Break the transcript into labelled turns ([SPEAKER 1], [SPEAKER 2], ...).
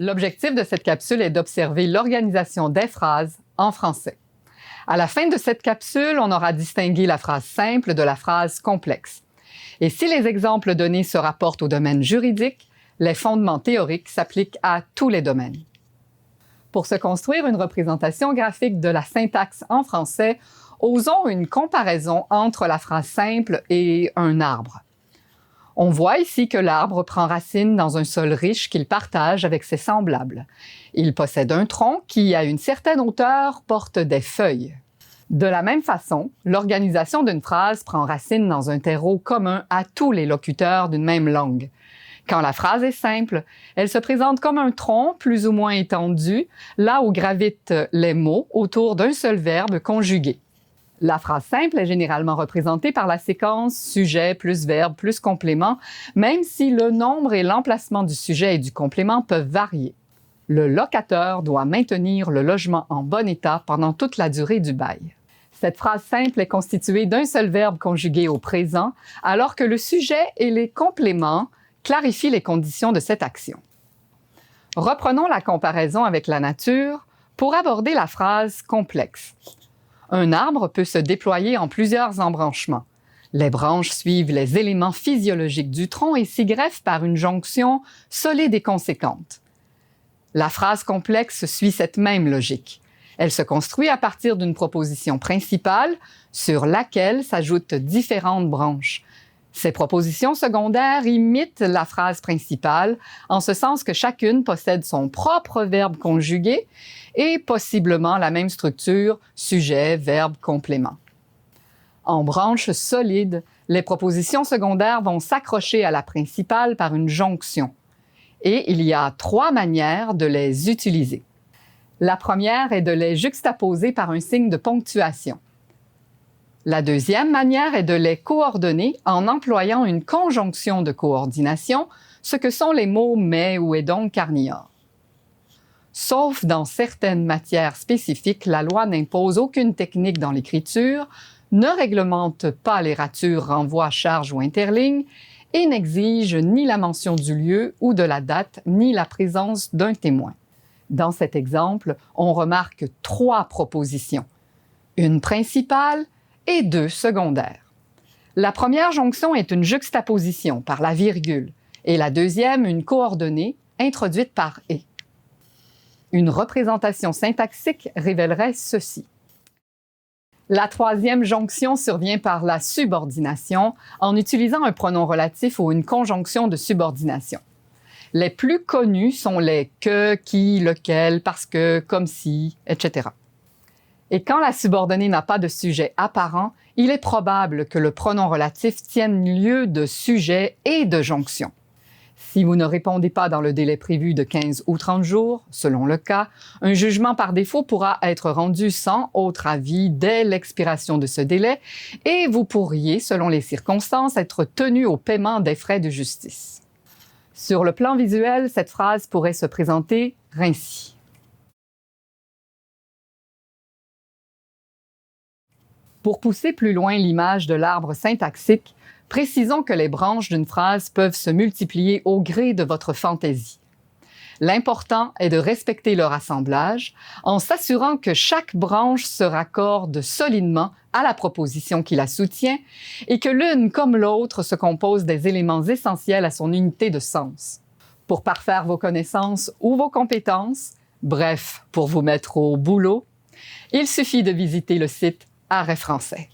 [SPEAKER 1] L'objectif de cette capsule est d'observer l'organisation des phrases en français. À la fin de cette capsule, on aura distingué la phrase simple de la phrase complexe. Et si les exemples donnés se rapportent au domaine juridique, les fondements théoriques s'appliquent à tous les domaines. Pour se construire une représentation graphique de la syntaxe en français, osons une comparaison entre la phrase simple et un arbre. On voit ici que l'arbre prend racine dans un sol riche qu'il partage avec ses semblables. Il possède un tronc qui, à une certaine hauteur, porte des feuilles. De la même façon, l'organisation d'une phrase prend racine dans un terreau commun à tous les locuteurs d'une même langue. Quand la phrase est simple, elle se présente comme un tronc plus ou moins étendu, là où gravitent les mots autour d'un seul verbe conjugué. La phrase simple est généralement représentée par la séquence sujet plus verbe plus complément, même si le nombre et l'emplacement du sujet et du complément peuvent varier. Le locateur doit maintenir le logement en bon état pendant toute la durée du bail. Cette phrase simple est constituée d'un seul verbe conjugué au présent, alors que le sujet et les compléments clarifient les conditions de cette action. Reprenons la comparaison avec la nature pour aborder la phrase complexe. Un arbre peut se déployer en plusieurs embranchements. Les branches suivent les éléments physiologiques du tronc et s'y greffent par une jonction solide et conséquente. La phrase complexe suit cette même logique. Elle se construit à partir d'une proposition principale sur laquelle s'ajoutent différentes branches. Ces propositions secondaires imitent la phrase principale, en ce sens que chacune possède son propre verbe conjugué et possiblement la même structure sujet, verbe, complément. En branche solide, les propositions secondaires vont s'accrocher à la principale par une jonction. Et il y a 3 manières de les utiliser. La première est de les juxtaposer par un signe de ponctuation. La deuxième manière est de les coordonner en employant une conjonction de coordination, ce que sont les mots « mais » ou « et donc » carniores. Sauf dans certaines matières spécifiques, la loi n'impose aucune technique dans l'écriture, ne réglemente pas les ratures, renvois, charges ou interlignes et n'exige ni la mention du lieu ou de la date, ni la présence d'un témoin. Dans cet exemple, on remarque 3 propositions, une principale et 2 secondaires. La première jonction est une juxtaposition par la virgule et la deuxième une coordonnée introduite par « et ». Une représentation syntaxique révélerait ceci. La troisième jonction survient par la subordination en utilisant un pronom relatif ou une conjonction de subordination. Les plus connus sont les « que », « qui », « lequel », « parce que », « comme si », etc. Et quand la subordonnée n'a pas de sujet apparent, il est probable que le pronom relatif tienne lieu de sujet et de jonction. Si vous ne répondez pas dans le délai prévu de 15 ou 30 jours, selon le cas, un jugement par défaut pourra être rendu sans autre avis dès l'expiration de ce délai et vous pourriez, selon les circonstances, être tenu au paiement des frais de justice. Sur le plan visuel, cette phrase pourrait se présenter ainsi. Pour pousser plus loin l'image de l'arbre syntaxique, précisons que les branches d'une phrase peuvent se multiplier au gré de votre fantaisie. L'important est de respecter leur assemblage en s'assurant que chaque branche se raccorde solidement à la proposition qui la soutient et que l'une comme l'autre se compose des éléments essentiels à son unité de sens. Pour parfaire vos connaissances ou vos compétences, bref, pour vous mettre au boulot, il suffit de visiter le site Arrêt français.